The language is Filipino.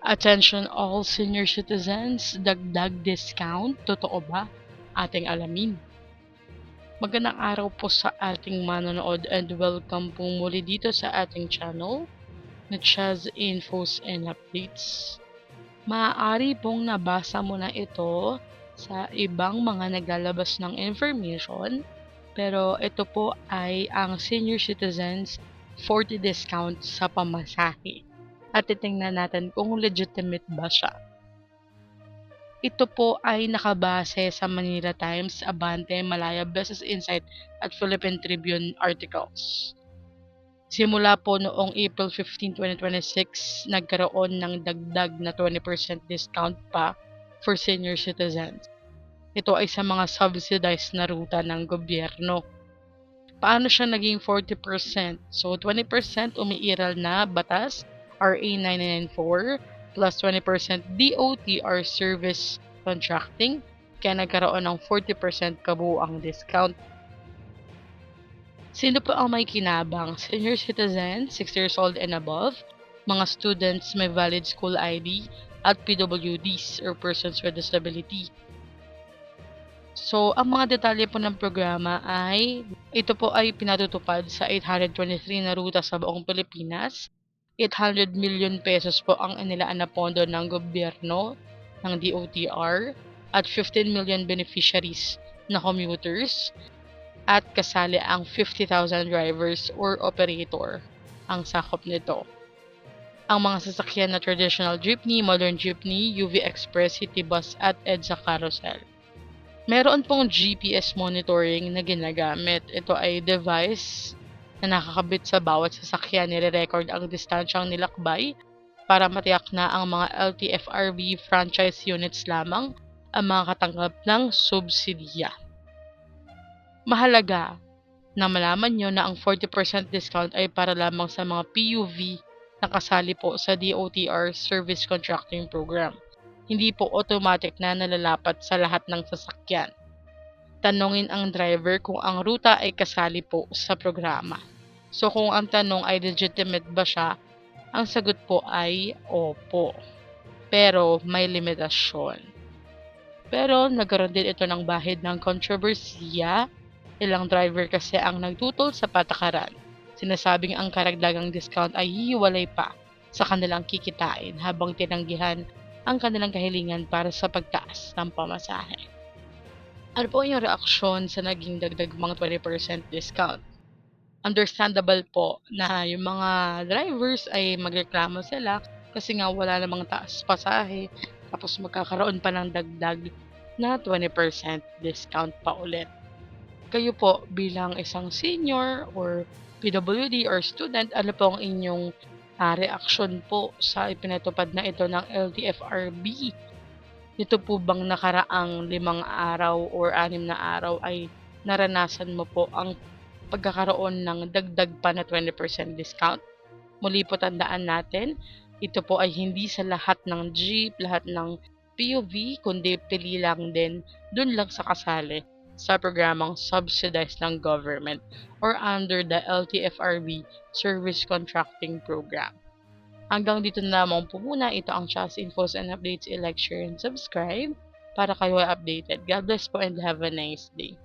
Attention all senior citizens, dagdag discount, totoo ba? Ating alamin. Magandang araw po sa ating manonood and welcome po muli dito sa ating channel na Chaz Infos and Updates. Maaari pong nabasa mo na ito sa ibang mga naglalabas ng information, pero ito po ay ang senior citizens 40 discount sa pamasahe. At titingnan natin kung legitimate ba siya. Ito po ay nakabase sa Manila Times, Abante, Malaya, Business Insight at Philippine Tribune articles. Simula po noong April 15, 2026, nagkaroon ng dagdag na 20% discount pa for senior citizens. Ito ay sa mga subsidized na ruta ng gobyerno. Paano siya naging 40%? So 20% umiiral na batas, RA 994, plus 20% DOTR service contracting, kaya nagkaroon ng 40% kabuuang discount. Sino po ang may kinabang? Senior citizens, 60 years old and above, mga students may valid school ID, at PWDs or persons with disability. So, ang mga detalye po ng programa ay, ito po ay pinatutupad sa 823 na ruta sa buong Pilipinas. 800 million pesos po ang inilaan na pondo ng gobyerno ng DOTR at 15 million beneficiaries na commuters at kasali ang 50,000 drivers or operator ang sakop nito. Ang mga sasakyan na traditional jeepney, modern jeepney, UV Express, City Bus at EDSA Carousel. Meron pong GPS monitoring na ginagamit. Ito ay device na nakakabit sa bawat sasakyan. Nire-record ang distansyang nilakbay para matiyak na ang mga LTFRB franchise units lamang ang mga katanggap ng subsidiya. Mahalaga na malaman nyo na ang 40% discount ay para lamang sa mga PUV na kasali po sa DOTR Service Contracting Program. Hindi po automatic na nalalapat sa lahat ng sasakyan. Tanungin ang driver kung ang ruta ay kasali po sa programa. So kung ang tanong ay legitimate ba siya, ang sagot po ay opo. Pero may limitasyon. Pero nagkaroon din ito ng bahid ng kontrobersiya. Ilang driver kasi ang nagtutol sa patakaran. Sinasabing ang karagdagang discount ay hihiwalay pa sa kanilang kikitain habang tinanggihan ang kanilang kahilingan para sa pagtaas ng pamasahe. Ano po yung reaksyon sa naging dagdag mga 20% discount? Understandable po na yung mga drivers ay magreklamo sila kasi nga wala namang taas pasahe tapos magkakaroon pa ng dagdag na 20% discount pa ulit. Kayo po bilang isang senior or PWD or student, ano po ang inyong reaksyon po sa ipinatupad na ito ng LTFRB? Ito po bang nakaraang 5 araw or 6 na araw ay naranasan mo po ang pagkakaroon ng dagdag pa na 20% discount? Muli po tandaan natin, ito po ay hindi sa lahat ng jeep, lahat ng PUV, kundi pili lang din dun lang sa kasali sa programang subsidized ng government or under the LTFRB Service Contracting Program. Hanggang dito na lamang po muna. Ito ang Chaz Infos and Updates. I-like, share, and subscribe para kayo ay updated. God bless po and have a nice day.